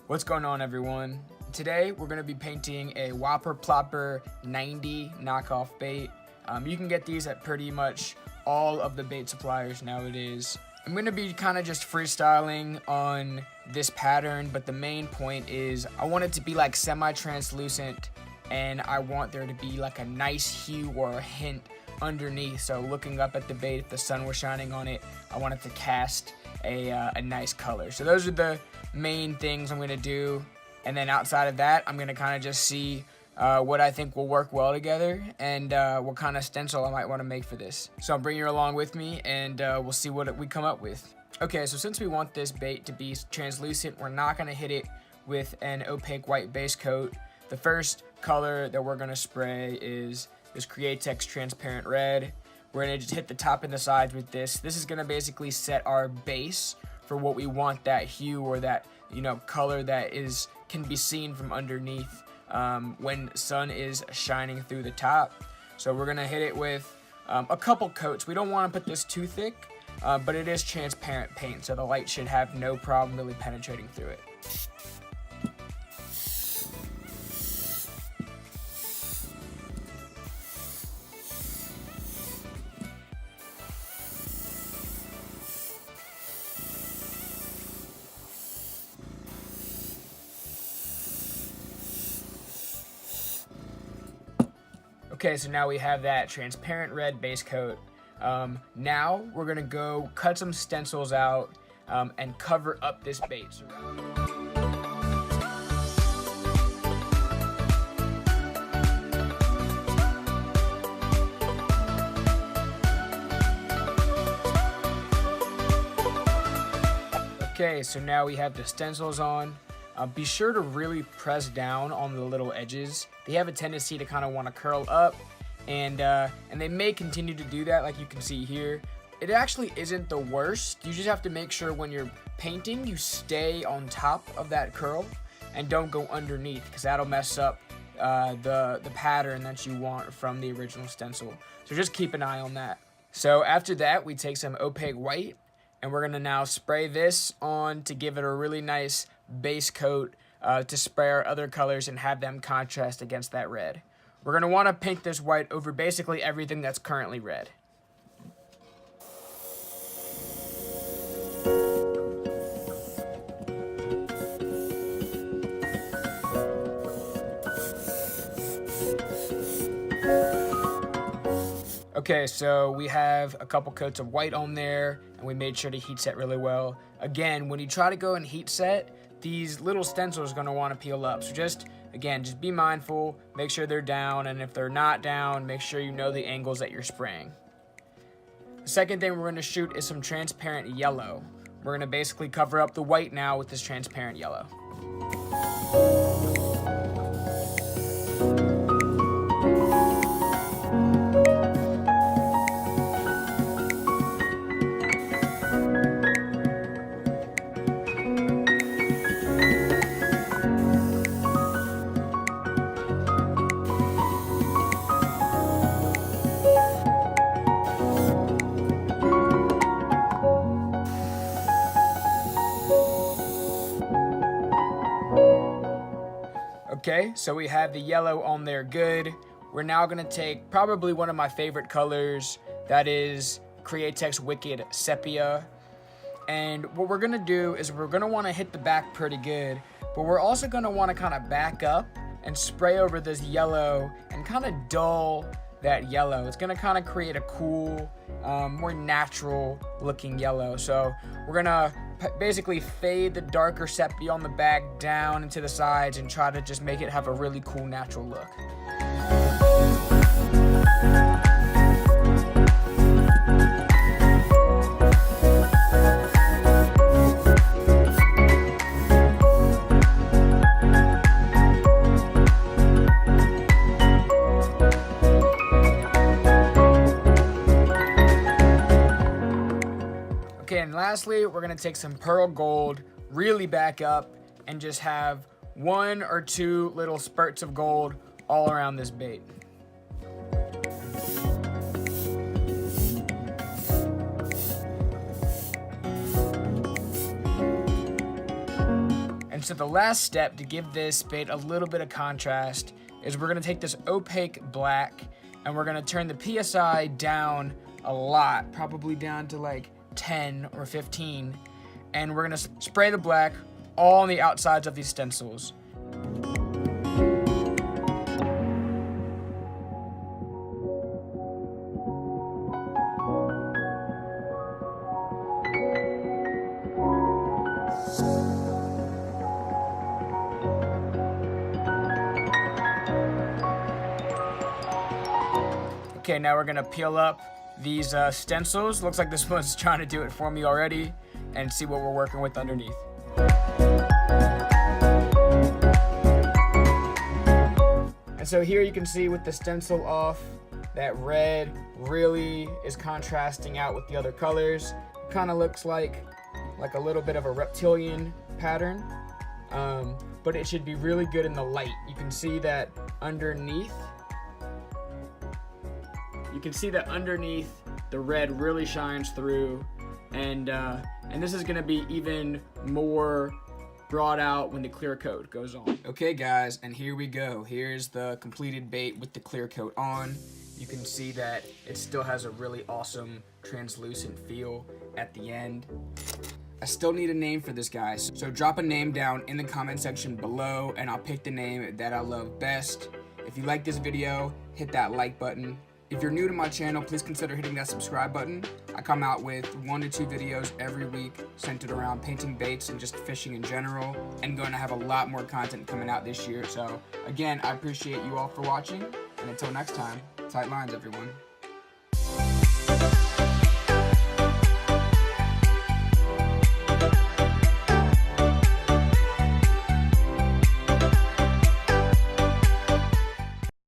What's going on, everyone? Today we're going to be painting a Whopper Plopper 90 knockoff bait. You can get these at pretty much all of the bait suppliers nowadays. I'm going to be kind of just freestyling on this pattern, but the main point is I want it to be like semi-translucent, and I want there to be like a nice hue or a hint underneath. So looking up at the bait, if the sun was shining on it, I want it to cast a nice color. So those are the main things I'm going to do, and then outside of that I'm going to kind of just see what I think will work well together and what kind of stencil I might want to make for this. So I'll bring you along with me, and we'll see what we come up with. Okay, so since we want this bait to be translucent, we're not going to hit it with an opaque white base coat. The first color that we're going to spray is this Createx transparent red. We're going to just hit the top and the sides with this. This is going to basically set our base for what we want that hue or that, color that can be seen from underneath when sun is shining through the top. So we're gonna hit it with a couple coats. We don't want to put this too thick, but it is transparent paint, so the light should have no problem really penetrating through it. Okay, so now we have that transparent red base coat. Now we're gonna go cut some stencils out and cover up this bait. Okay, so now we have the stencils on. Be sure to really press down on the little edges. They have a tendency to kind of want to curl up, and they may continue to do that, like you can see here. It actually isn't the worst. You just have to make sure when you're painting, you stay on top of that curl and don't go underneath, because that'll mess up the pattern that you want from the original stencil. So just keep an eye on that. So after that, we take some opaque white, and we're gonna now spray this on to give it a really nice base coat to spray our other colors and have them contrast against that red. We're gonna wanna paint this white over basically everything that's currently red. Okay, so we have a couple coats of white on there, and we made sure to heat set really well. Again, when you try to go and heat set, these little stencils are going to want to peel up. So just be mindful, make sure they're down, and if they're not down, make sure you know the angles that you're spraying. The second thing we're going to shoot is some transparent yellow. We're going to basically cover up the white now with this transparent yellow. Okay, so we have the yellow on there good. We're now gonna take probably one of my favorite colors, that is Createx Wicked Sepia. And what we're gonna do is we're gonna wanna hit the back pretty good, but we're also gonna wanna kind of back up and spray over this yellow and kind of dull that yellow. It's gonna kind of create a cool, more natural looking yellow. So we're gonna basically fade the darker sepia on the back down into the sides and try to just make it have a really cool natural look. Okay, and lastly, we're gonna take some pearl gold, really back up, and just have one or two little spurts of gold all around this bait. So the last step to give this bait a little bit of contrast is we're gonna take this opaque black and we're gonna turn the PSI down a lot, probably down to like 10 or 15. And we're gonna spray the black all on the outsides of these stencils. Okay, now we're gonna peel up these stencils. Looks like this one's trying to do it for me already, and see what we're working with underneath. And so here you can see with the stencil off, that red really is contrasting out with the other colors. Kind of looks like a little bit of a reptilian pattern, but it should be really good in the light. You can see that underneath. You can see that underneath the red really shines through, and this is gonna be even more brought out when the clear coat goes on. Okay guys, and here we go. Here's the completed bait with the clear coat on. You can see that it still has a really awesome translucent feel at the end. I still need a name for this, guys, so drop a name down in the comment section below and I'll pick the name that I love best. If you like this video, hit that like button. If you're new to my channel, please consider hitting that subscribe button. I come out with 1 to 2 videos every week centered around painting baits and just fishing in general, and going to have a lot more content coming out this year. So again, I appreciate you all for watching, and until next time, tight lines everyone.